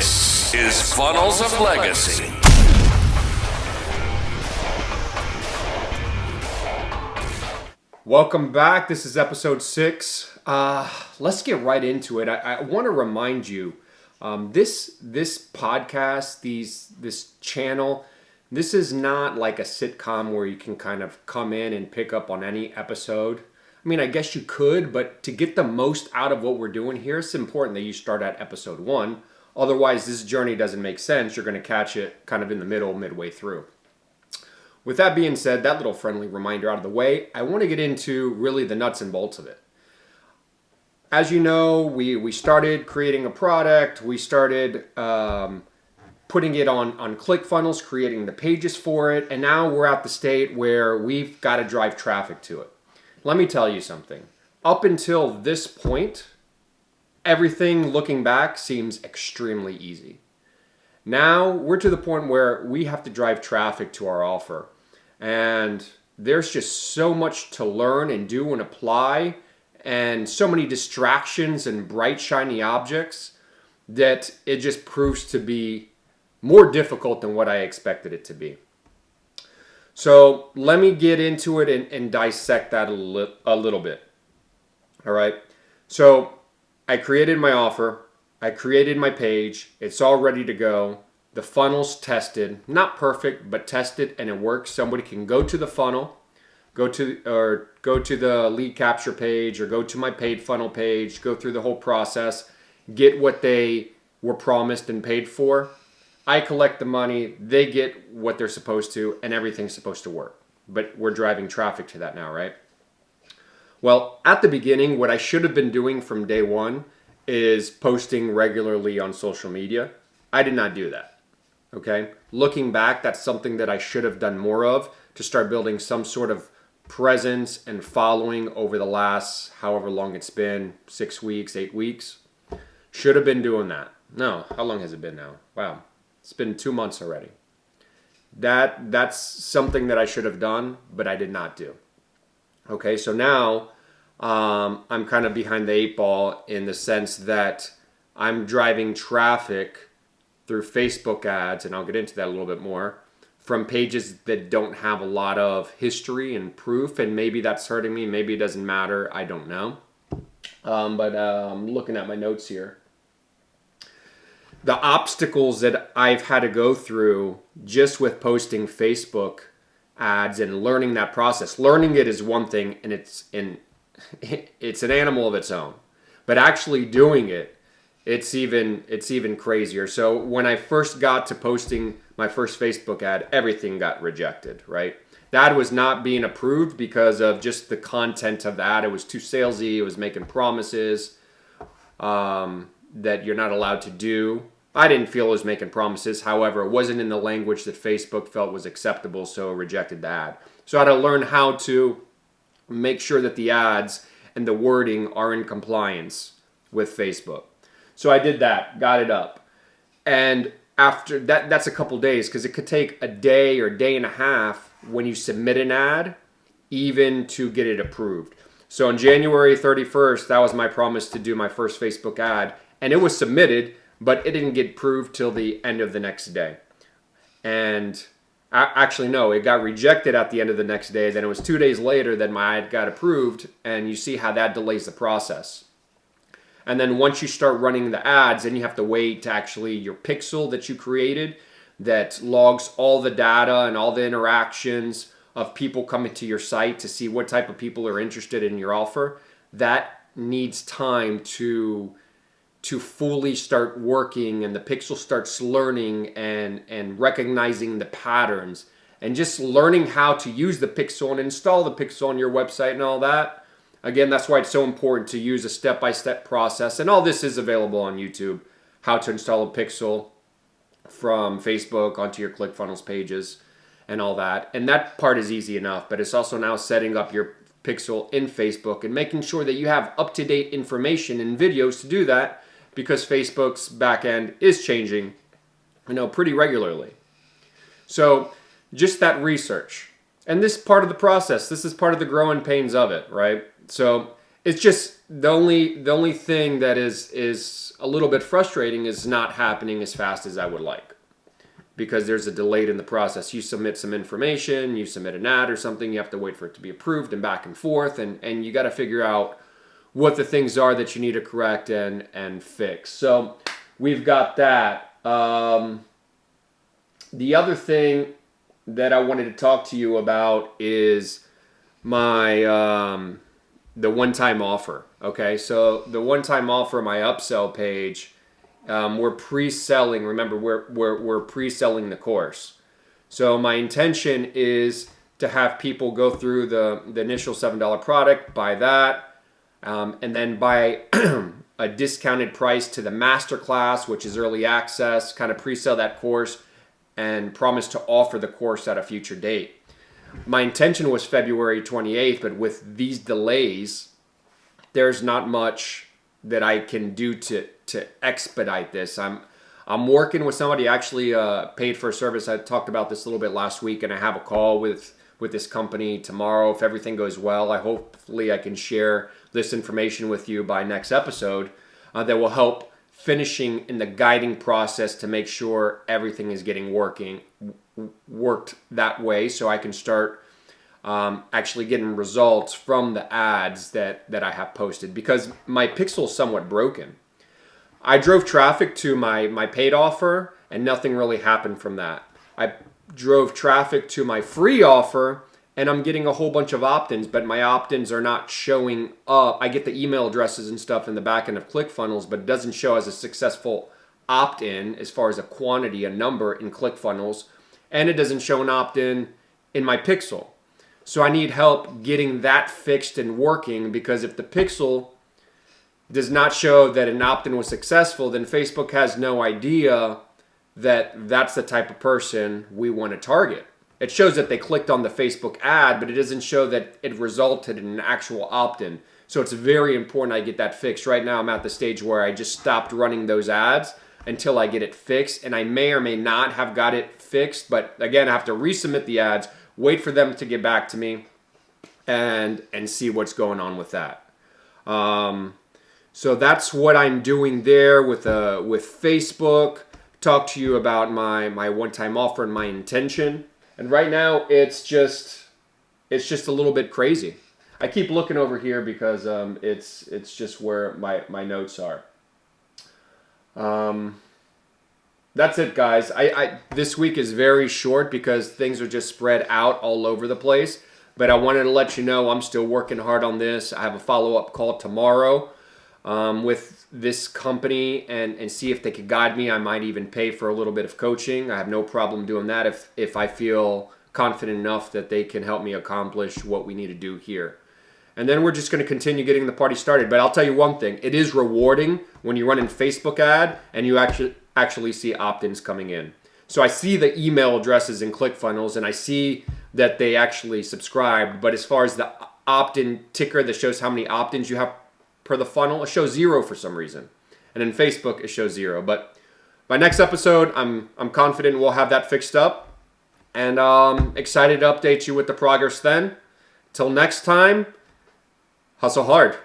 This is Funnels of Legacy. Welcome back. This is episode 6. Let's get right into it. I want to remind you, this podcast, this channel, this is not like a sitcom where you can kind of come in and pick up on any episode. I mean, I guess you could, but to get the most out of what we're doing here, it's important that you start at episode 1. Otherwise, this journey doesn't make sense. You're going to catch it kind of in the middle, midway through. With that being said, that little friendly reminder out of the way, I want to get into really the nuts and bolts of it. As you know, we started creating a product. We started putting it on ClickFunnels, creating the pages for it, and now we're at the state where we've got to drive traffic to it. Let me tell you something. Up until this point, everything looking back seems extremely easy. Now we're to the point where we have to drive traffic to our offer. And there's just so much to learn and do and apply, and so many distractions and bright, shiny objects that it just proves to be more difficult than what I expected it to be. So let me get into it and dissect that a little bit. All right. So I created my offer. I created my page. It's all ready to go. The funnel's tested. Not perfect, but tested, and it works. Somebody can go to the funnel, go to the lead capture page, or go to my paid funnel page, go through the whole process, get what they were promised and paid for. I collect the money, they get what they're supposed to, and everything's supposed to work. But we're driving traffic to that now, right? Well, at the beginning, what I should have been doing from day one is posting regularly on social media. I did not do that, okay? Looking back, that's something that I should have done more of to start building some sort of presence and following over the last however long it's been, 6 weeks, 8 weeks. Should have been doing that. No, how long has it been now? Wow. It's been 2 months already. That's something that I should have done, but I did not do. Okay, so now I'm kind of behind the 8 ball in the sense that I'm driving traffic through Facebook ads, and I'll get into that a little bit more, from pages that don't have a lot of history and proof, and maybe that's hurting me, maybe it doesn't matter, I don't know. But I'm looking at my notes here. The obstacles that I've had to go through just with posting Facebook ads and learning that process. Learning it is one thing, and it's an animal of its own. But actually doing it, it's even crazier. So when I first got to posting my first Facebook ad, everything got rejected, right? The ad was not being approved because of just the content of the ad. It was too salesy. It was making promises that you're not allowed to do. I didn't feel it was making promises. However, it wasn't in the language that Facebook felt was acceptable, so it rejected the ad. So I had to learn how to make sure that the ads and the wording are in compliance with Facebook. So I did that, got it up. And after that, that's a couple days, because it could take a day or day and a half when you submit an ad even to get it approved. So on January 31st, that was my promise to do my first Facebook ad, and it was submitted, but it didn't get approved till the end of the next day. And actually, no, it got rejected at the end of the next day. Then it was 2 days later that my ad got approved, and you see how that delays the process. And then once you start running the ads, then you have to wait to actually your pixel that you created that logs all the data and all the interactions of people coming to your site to see what type of people are interested in your offer. That needs time to fully start working, and the pixel starts learning and recognizing the patterns and just learning how to use the pixel and install the pixel on your website and all that. Again, that's why it's so important to use a step-by-step process, and all this is available on YouTube, how to install a pixel from Facebook onto your ClickFunnels pages and all that. And that part is easy enough, but it's also now setting up your pixel in Facebook and making sure that you have up-to-date information and videos to do that, because Facebook's backend is changing, pretty regularly. So just that research. And this part of the process, this is part of the growing pains of it, right? So it's just the only thing that is a little bit frustrating is not happening as fast as I would like, because there's a delay in the process. You submit some information, you submit an ad or something, you have to wait for it to be approved and back and forth, and you got to figure out what the things are that you need to correct and fix. So we've got that. The other thing that I wanted to talk to you about is my the one-time offer. Okay, so the one-time offer, my upsell page, we're pre-selling. Remember, we're pre-selling the course. So my intention is to have people go through the initial $7 product, buy that, and then buy a discounted price to the masterclass, which is early access, kind of pre-sell that course and promise to offer the course at a future date. My intention was February 28th, but with these delays, there's not much that I can do to expedite this. I'm working with somebody, actually paid for a service. I talked about this a little bit last week, and I have a call with this company tomorrow. If everything goes well, hopefully I can share this information with you by next episode that will help finishing in the guiding process to make sure everything is getting worked that way, so I can start actually getting results from the ads that I have posted, because my pixel is somewhat broken. I drove traffic to my paid offer and nothing really happened from that. I drove traffic to my free offer and I'm getting a whole bunch of opt-ins, but my opt-ins are not showing up. I get the email addresses and stuff in the back end of ClickFunnels, but it doesn't show as a successful opt-in as far as a quantity, a number in ClickFunnels, and it doesn't show an opt-in in my pixel. So I need help getting that fixed and working, because if the pixel does not show that an opt-in was successful, then Facebook has no idea that that's the type of person we want to target. It shows that they clicked on the Facebook ad, but it doesn't show that it resulted in an actual opt-in. So it's very important I get that fixed. Right now I'm at the stage where I just stopped running those ads until I get it fixed, and I may or may not have got it fixed, but again, I have to resubmit the ads, wait for them to get back to me, and see what's going on with that. So that's what I'm doing there with Facebook. Talk to you about my one-time offer and my intention. And right now it's just a little bit crazy. I keep looking over here because it's just where my notes are. That's it, guys. I this week is very short because things are just spread out all over the place. But I wanted to let you know I'm still working hard on this. I have a follow-up call tomorrow with this company and see if they could guide me. I might even pay for a little bit of coaching. I have no problem doing that if I feel confident enough that they can help me accomplish what we need to do here. And then we're just going to continue getting the party started. But I'll tell you one thing. It is rewarding when you run a Facebook ad and you actually see opt-ins coming in. So I see the email addresses in ClickFunnels and I see that they actually subscribed. But as far as the opt-in ticker that shows how many opt-ins you have per the funnel, it shows 0 for some reason. And in Facebook, it shows 0. But by next episode, I'm confident we'll have that fixed up. And excited to update you with the progress then. Till next time, hustle hard.